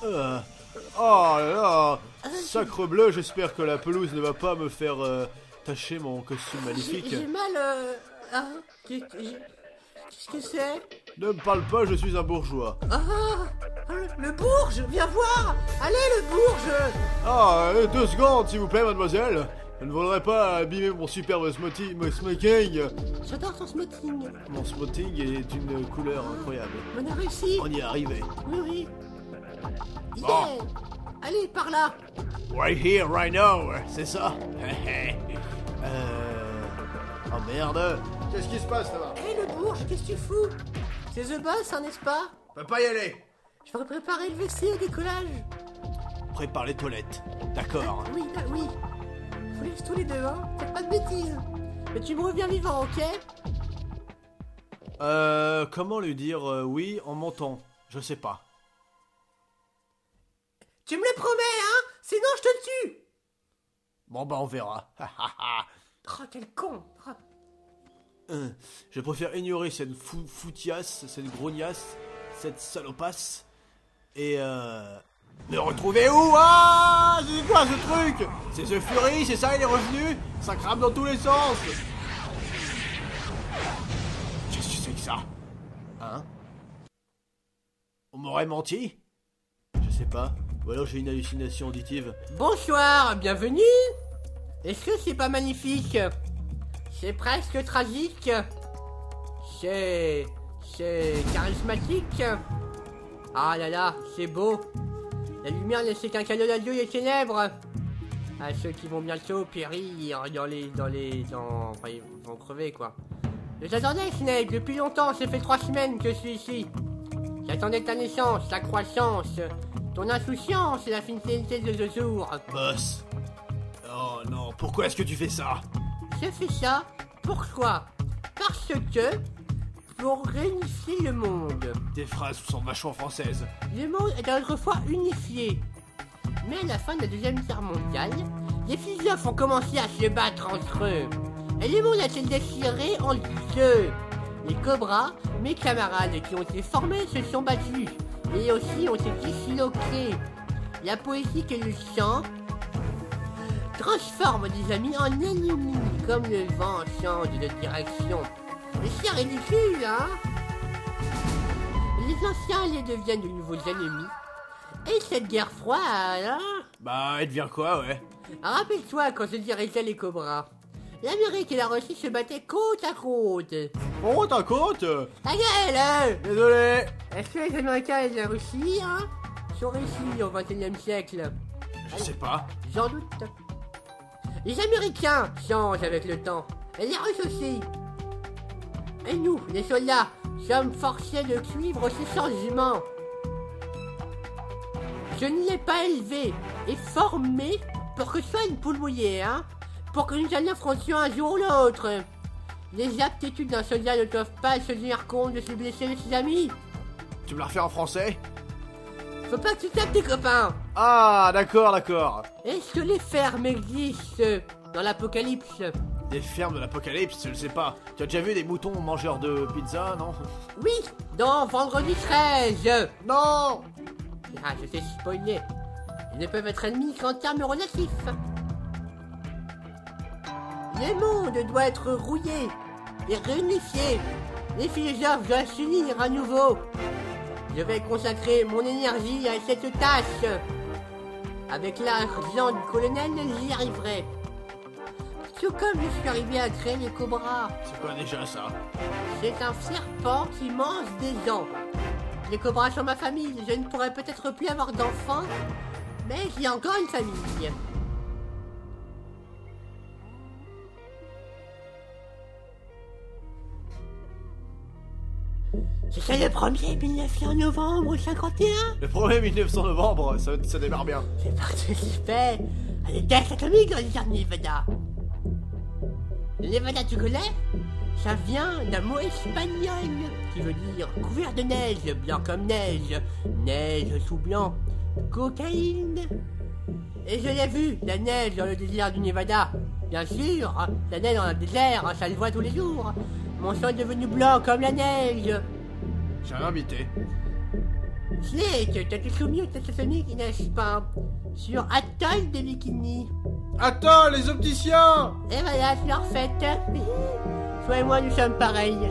Euh, Oh là là, sacre bleu, j'espère que la pelouse ne va pas me faire tacher mon costume magnifique. J'ai mal. Qu'est-ce que c'est? Ne me parle pas, je suis un bourgeois. Le bourge, viens voir. Allez, le bourge. Ah, 2 secondes, s'il vous plaît, mademoiselle. Je ne voudrais pas abîmer mon superbe smoking. J'adore ton smoking. Mon smoking est d'une couleur incroyable. On a réussi. On y est arrivé. Oui. Bon. Yeah. Allez, par là. Right here, right now, c'est ça. Oh merde. Qu'est-ce qui se passe là-bas? Hé, le bourge, qu'est-ce que tu fous? C'est The Boss, hein, n'est-ce pas? On peut pas y aller. Je vais préparer le WC au décollage. Prépare les toilettes. D'accord. Oui. Vous laisse tous les deux, hein. Faites pas de bêtises. Mais tu me reviens vivant, ok? Comment lui dire oui en montant? Je sais pas. Tu me le promets, hein? Sinon, je te tue. Bon bah on verra. Oh, quel con. Je préfère ignorer cette foutiasse, cette grognasse, cette salopasse. Et me retrouver où? Ah, c'est quoi ce truc? C'est The Fury, c'est ça, il est revenu? Ça crame dans tous les sens. Qu'est-ce que c'est que ça? Hein? On m'aurait menti? Je sais pas. Ou alors j'ai une hallucination auditive. Bonsoir, bienvenue. Est-ce que c'est pas magnifique? C'est presque tragique. C'est charismatique. Ah là là, c'est beau. La lumière ne sait qu'un cadeau d'adieu les ténèbres. À ceux qui vont bientôt périr enfin, ils vont crever quoi. Je t'attendais, Snake, depuis longtemps, ça fait 3 semaines que je suis ici. J'attendais ta naissance, ta croissance, ton insouciance et la finalité de ce jour. Boss. Oh non, pourquoi est-ce que tu fais ça? Je fais ça, pourquoi? Parce que, pour réunifier le monde. Tes phrases sont vachement françaises. Le monde était autrefois unifié. Mais à la fin de la Deuxième Guerre mondiale, les philosophes ont commencé à se battre entre eux. Et le monde a été déchiré en deux. Les cobras, mes camarades qui ont été formés, se sont battus. Et aussi ont été disloqués. La poésie et le chant transforment des amis en ennemis, comme le vent change de direction. Mais c'est ridicule, hein? Les anciens les deviennent de nouveaux ennemis. Et cette guerre froide, hein? Bah, elle devient quoi, ouais? Rappelle-toi quand se dirigeaient les cobras. L'Amérique et la Russie se battaient côte à côte. Côte à côte? Ta gueule! Désolé. Est-ce que les Américains et la Russie, hein, sont réussis au XXIe siècle? Je sais pas. J'en doute. Les Américains changent avec le temps. Et les Russes aussi. Et nous, les soldats, sommes forcés de suivre ces changements. Je ne l'ai pas élevé et formé pour que ce soit une poule mouillée, hein. Pour que nous en affrontions un jour ou l'autre. Les aptitudes d'un soldat ne doivent pas se tenir compte de ses blessés de ses amis. Tu me la refais en français? Faut pas que tu tapes tes copains. Ah, d'accord. Est-ce que les fermes existent dans l'apocalypse? Des fermes de l'apocalypse, je le sais pas. Tu as déjà vu des moutons mangeurs de pizza, non? Oui, dans Vendredi 13. Non! Ah, je t'ai spoilé. Ils ne peuvent être ennemis qu'en termes relatifs. Le monde doit être rouillé et réunifié. Les philosophes doivent s'unir à nouveau. Je vais consacrer mon énergie à cette tâche. Avec l'argent du colonel, j'y arriverai. Tout comme je suis arrivé à créer les cobras. C'est quoi déjà ça? C'est un serpent qui mange des gens. Les cobras sont ma famille. Je ne pourrais peut-être plus avoir d'enfants, mais j'ai encore une famille. C'est le 1er 1900 novembre 51. Le 1er 1900 novembre, ça démarre bien. J'ai participé à des tests atomiques dans l'État de Nevada. Le Nevada, tu connais? Ça vient d'un mot espagnol qui veut dire couvert de neige, blanc comme neige, neige sous blanc, cocaïne. Et je l'ai vu, la neige dans le désert du Nevada. Bien sûr, la neige dans le désert, ça le voit tous les jours. Mon sang est devenu blanc comme la neige. J'ai un invité. Snake, t'as été soumis au test atomique, n'est-ce pas? Sur Atoll de Bikini. Attends, les opticiens! Et voilà, c'est leur fête. Toi et moi, nous sommes pareils.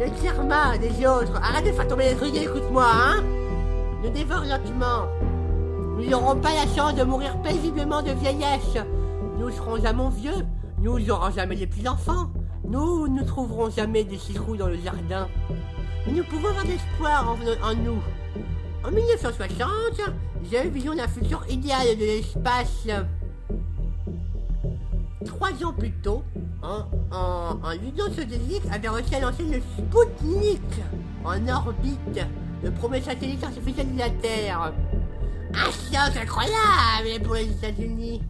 Le karma des autres. Arrête de faire tomber les trucs et écoute-moi, hein. Nous dévore lentement. Nous n'aurons pas la chance de mourir paisiblement de vieillesse. Nous serons jamais vieux. Nous n'aurons jamais des petits-enfants. Nous ne trouverons jamais des citrouilles dans le jardin. Mais nous pouvons avoir de l'espoir en nous. En 1960, j'ai eu vision d'un futur idéal de l'espace. 3 ans plus tôt, l'Union soviétique avait réussi à lancer le Spoutnik en orbite, le premier satellite artificiel de la Terre. Un choc incroyable pour les États-Unis.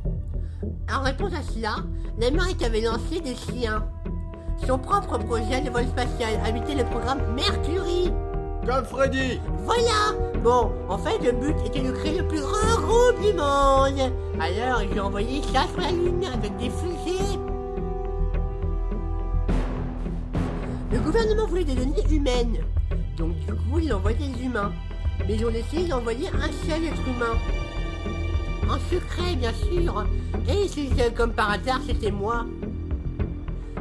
En réponse à cela, l'Amérique avait lancé des siens. Son propre projet de vol spatial habitait le programme Mercury. Comme Freddy! Voilà! Bon, en fait, le but était de créer le plus grand groupe du monde. Alors, j'ai envoyé ça sur la Lune avec des fusées. Le gouvernement voulait des données humaines. Donc, du coup, il envoyait des humains. Mais ils ont décidé d'envoyer un seul être humain. En secret, bien sûr. Et comme par hasard, c'était moi.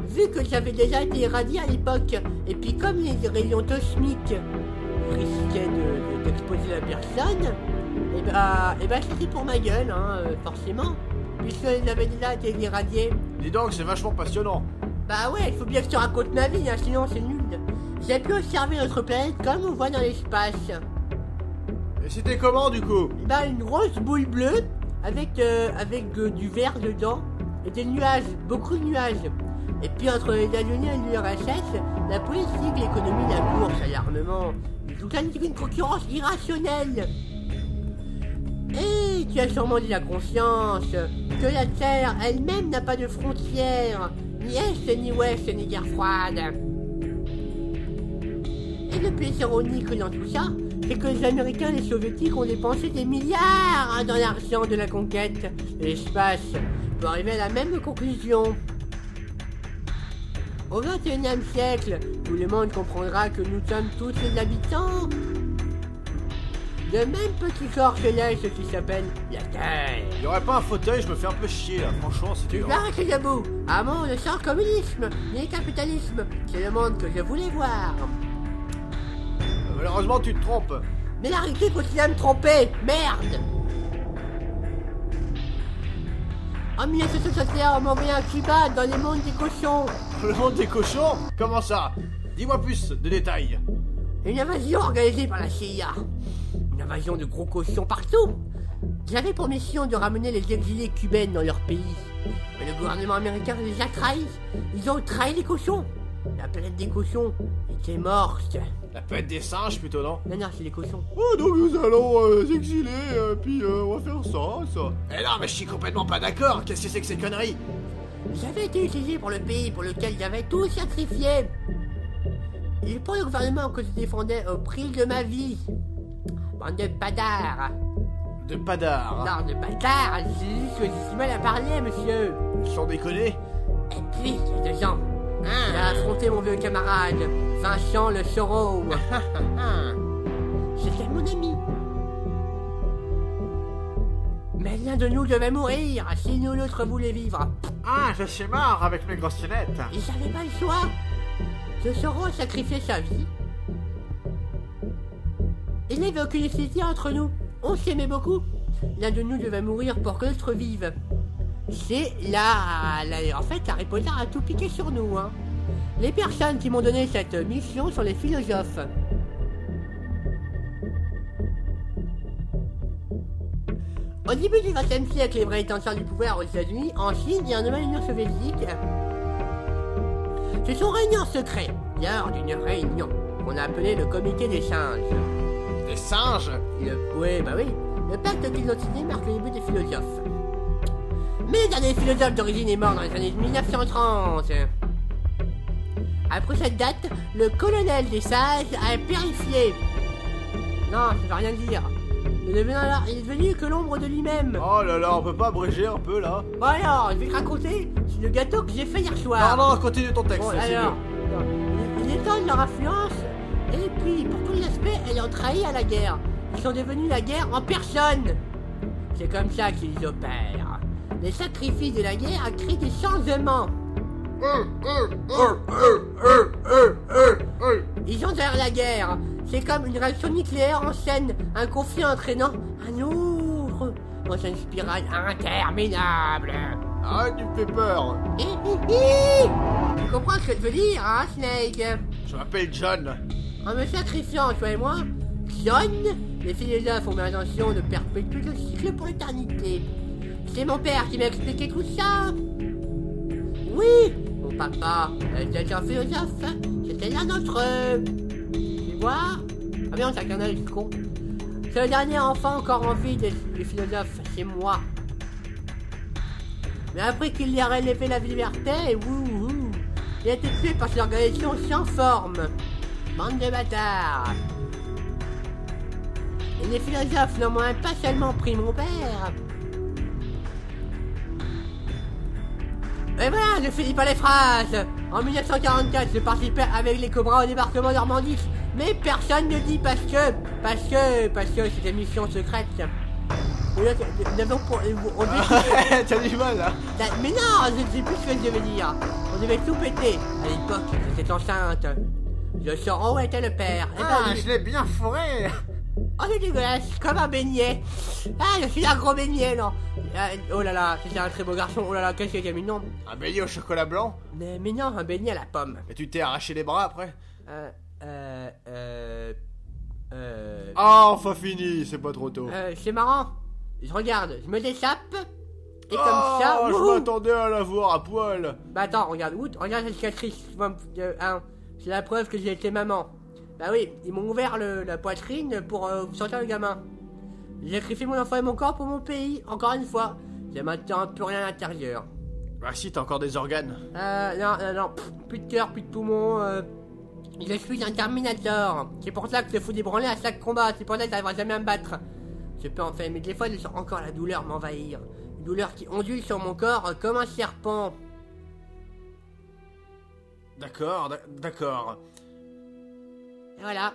Vu que j'avais déjà été irradié à l'époque, et puis comme les rayons cosmiques risquaient d'exposer la personne, et bah c'était pour ma gueule, hein, forcément, puisque j'avais déjà été irradié. Dis donc, c'est vachement passionnant. Bah ouais, il faut bien que je te raconte ma vie, hein, sinon c'est nul. J'ai pu observer notre planète comme on voit dans l'espace. Et c'était comment du coup? Bah une grosse boule bleue, avec du vert dedans, et des nuages, beaucoup de nuages. Et puis entre les États-Unis et l'URSS, la politique, l'économie, la bourse, l'armement, tout ça n'est qu'une concurrence irrationnelle. Et tu as sûrement déjà conscience que la Terre elle-même n'a pas de frontières, ni Est, ni Ouest, ni guerre froide. Et le plus ironique dans tout ça, c'est que les Américains et les Soviétiques ont dépensé des milliards dans l'argent de la conquête de l'espace pour arriver à la même conclusion. Au XXIe siècle, tout le monde comprendra que nous sommes tous les habitants de même petit corps céleste qui s'appelle la Terre. Y aurait pas un fauteuil, je me fais un peu chier là, franchement c'est Tu dur. vas rester debout. Un monde sans communisme, ni capitalisme. C'est le monde que je voulais voir. Malheureusement tu te trompes. Mais la réalité continue à me tromper. Merde. En 1961, on m'a envoyé un Cuba dans les mondes des cochons. Le monde des cochons? Comment ça? Dis-moi plus de détails. Une invasion organisée par la CIA. Une invasion de gros cochons partout. J'avais pour mission de ramener les exilés cubains dans leur pays. Mais le gouvernement américain les a trahis. Ils ont trahi les cochons. La planète des cochons était morte. La planète des singes plutôt, non? Non, c'est les cochons. Oh, donc nous allons exiler, puis on va faire ça. Eh non, mais je suis complètement pas d'accord. Qu'est-ce que c'est que ces conneries? J'avais été utilisé pour le pays pour lequel j'avais tout sacrifié. Et pour le gouvernement que je défendais au prix de ma vie. Bande de padards. De padards. Non, de bâtards. C'est juste que j'ai du mal à parler, monsieur. Sans déconner. Et puis, il y a 2 ans, j'ai affronté mon vieux camarade, Vincent le Choro. C'était mon ami. Mais l'un de nous devait mourir si nous l'autre voulait vivre. Ah, je suis mort avec mes grossinnettes. Et j'avais pas le choix. Ce Choro a sacrifié sa vie. Il n'y avait aucune hostilité entre nous. On s'aimait beaucoup. L'un de nous devait mourir pour que l'autre vive. C'est là... En fait, Harry Potter a tout piqué sur nous, hein. Les personnes qui m'ont donné cette mission sont les philosophes. Au début du XXe siècle, les vrais détenteurs du pouvoir aux États-Unis, en Chine et en Union soviétique se sont réunis en secret lors d'une réunion qu'on a appelée le comité des singes. Des singes? Oui. Le pacte qu'ils ont signé marque le début des philosophes. Mais le dernier philosophe d'origine est mort dans les années 1930. Après cette date, le colonel des sages a périfié. Non, ça veut rien dire. Il est devenu que l'ombre de lui-même. Oh là là, on peut pas abréger un peu là? Bon alors, je vais te raconter. C'est le gâteau que j'ai fait hier soir. Non, continue ton texte. Bon, c'est alors, mieux. il étonne leur influence Et puis, pour tout l'aspect ayant trahi à la guerre, ils sont devenus la guerre en personne. C'est comme ça qu'ils opèrent. Les sacrifices de la guerre créent des changements. Ils ont derrière la guerre. C'est comme une réaction nucléaire en scène, un conflit entraînant un autre dans une spirale interminable. Ah, tu me fais peur. Tu comprends ce que je veux dire, hein, Snake? Je m'appelle John. En me sacrifiant, toi et moi, John, les philosophes ont l'intention de perpétuer le cycle pour l'éternité. C'est mon père qui m'a expliqué tout ça. Oui, mon papa était un philosophe. C'était l'un d'entre eux. Tu vois? Ah bien, t'as qu'un œil, con. C'est le dernier enfant encore en vie des philosophes, c'est moi. Mais après qu'il y a relevé la liberté, wouhou, il a été tué par cette organisation sans forme. Bande de bâtards. Et les philosophes n'ont pas seulement pris mon père. Et voilà, je finis pas les phrases. En 1944, je participais avec les Cobras au débarquement Normandie. Mais personne ne dit parce que c'était mission secrète. T'as du mal là. Mais non, je ne sais plus ce que je devais dire. On devait tout péter. À l'époque, j'étais enceinte. Je sors où était le père. Je l'ai bien fourré. Oh, c'est dégueulasse, comme un beignet. Ah, je suis un gros beignet, non. Oh là là, c'était un très beau garçon. Oh là là, qu'est-ce qu'il a mis, non. Un beignet au chocolat blanc. Mais non, un beignet à la pomme. Et tu t'es arraché les bras après. Ah, enfin fini, c'est pas trop tôt. C'est marrant. Je regarde, je me déchappe. Et comme oh, ça, je m'attendais à la voir à poil. Bah attends, regarde, regarde cette cicatrice. C'est la preuve que j'ai été maman. Bah oui, ils m'ont ouvert la poitrine pour sortir le gamin. J'ai sacrifié mon enfant et mon corps pour mon pays, encore une fois. J'ai maintenant plus rien à l'intérieur. Bah si, t'as encore des organes. Non, plus de cœur, plus de poumons. Je suis un Terminator. C'est pour ça que je fous des branlées à chaque combat. C'est pour ça que j'arriverai jamais à me battre. Je peux en faire, mais des fois je sens encore la douleur m'envahir. Une douleur qui ondule sur mon corps comme un serpent. D'accord. Et voilà.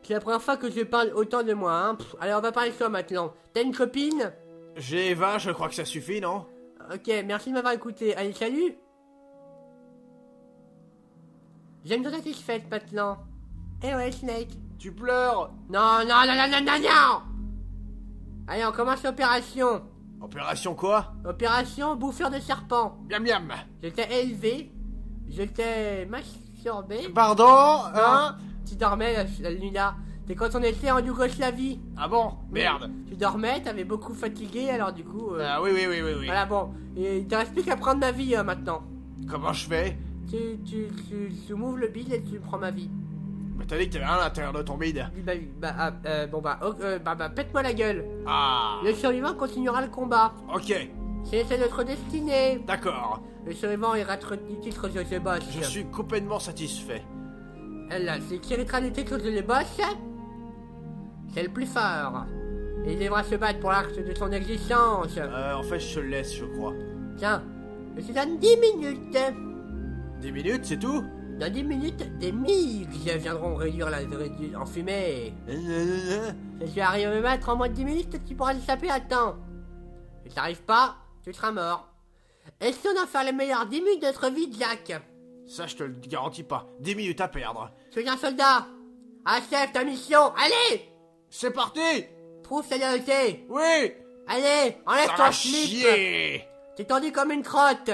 C'est la première fois que je parle autant de moi, hein. Allez, on va parler de toi maintenant. T'as une copine? J'ai Eva, je crois que ça suffit, non? Ok, merci de m'avoir écouté. Allez, salut. J'aime bien satisfaite maintenant. Eh ouais, Snake. Tu pleures? Non. Allez, on commence l'opération. Opération quoi? Opération bouffeur de serpent. Miam miam. Je t'ai élevé. Je t'ai masturbé. Pardon? Hein? Tu dormais la nuit là. C'est quand on était en Yougoslavie. Ah bon? Merde. Tu dormais, t'avais beaucoup fatigué, alors du coup... Ah oui. Voilà, bon. Et il te reste plus qu'à prendre ma vie maintenant. Comment je fais? Tu m'ouvres le bide et tu prends ma vie. Mais t'as dit que t'avais rien à l'intérieur de ton bide. Pète-moi la gueule. Ah. Le survivant continuera le combat. Ok. C'est notre destinée. D'accord. Le survivant ira du titre de The Boss. Je suis complètement satisfait. Là, c'est qui héritera du titre de The Boss. C'est le plus fort. Et il devra se battre pour l'arc de son existence. En fait, je te le laisse, je crois. Tiens, je te donne 10 minutes. 10 minutes, c'est tout? Dans 10 minutes, des MiG viendront réduire en fumée. Si tu arrives à me battre en moins de 10 minutes, tu pourras échapper à temps. Si t'arrives pas, tu seras mort. Essayons d'en faire les meilleurs 10 minutes de notre vie, Jack. Ça, je te le garantis pas. 10 minutes à perdre. Je suis un soldat. Achève ta mission, allez! C'est parti! Prouve ta loyauté. Oui! Allez, enlève Ça ton va slip. chier! T'es tendu comme une crotte.